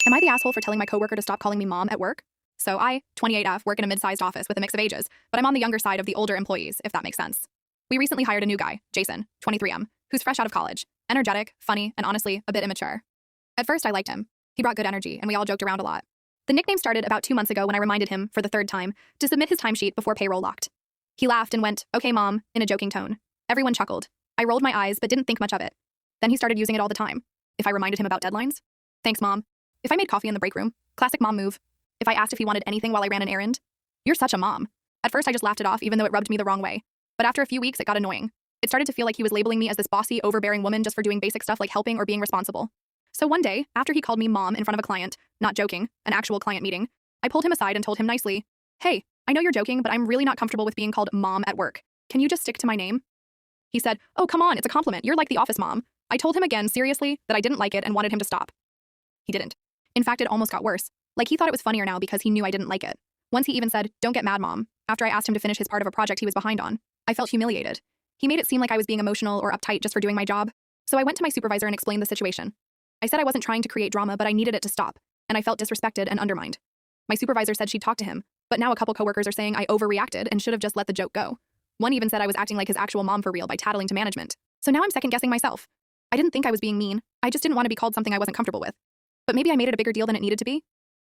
Am I the asshole for telling my coworker to stop calling me mom at work? So I, 28F, work in a mid-sized office with a mix of ages, but I'm on the younger side of the older employees, if that makes sense. We recently hired a new guy, Jason, 23M, who's fresh out of college, energetic, funny, and honestly, a bit immature. At first, I liked him. He brought good energy, and we all joked around a lot. The nickname started about 2 months ago when I reminded him, for the third time, to submit his timesheet before payroll locked. He laughed and went, "Okay, Mom," in a joking tone. Everyone chuckled. I rolled my eyes but didn't think much of it. Then he started using it all the time. If I reminded him about deadlines, "Thanks, Mom." If I made coffee in the break room, classic mom move. If I asked if he wanted anything while I ran an errand, "You're such a mom." At first, I just laughed it off even though it rubbed me the wrong way. But after a few weeks, it got annoying. It started to feel like he was labeling me as this bossy, overbearing woman just for doing basic stuff like helping or being responsible. So one day, after he called me mom in front of a client, not joking, an actual client meeting, I pulled him aside and told him nicely, "Hey, I know you're joking, but I'm really not comfortable with being called mom at work. Can you just stick to my name?" He said, "Oh, come on, it's a compliment. You're like the office mom." I told him again, seriously, that I didn't like it and wanted him to stop. He didn't. In fact, it almost got worse. Like he thought it was funnier now because he knew I didn't like it. Once he even said, "Don't get mad, Mom," after I asked him to finish his part of a project he was behind on. I felt humiliated. He made it seem like I was being emotional or uptight just for doing my job. So I went to my supervisor and explained the situation. I said I wasn't trying to create drama, but I needed it to stop, and I felt disrespected and undermined. My supervisor said she'd talk to him, but now a couple coworkers are saying I overreacted and should have just let the joke go. One even said I was acting like his actual mom for real by tattling to management. So now I'm second-guessing myself. I didn't think I was being mean. I just didn't want to be called something I wasn't comfortable with. But maybe I made it a bigger deal than it needed to be.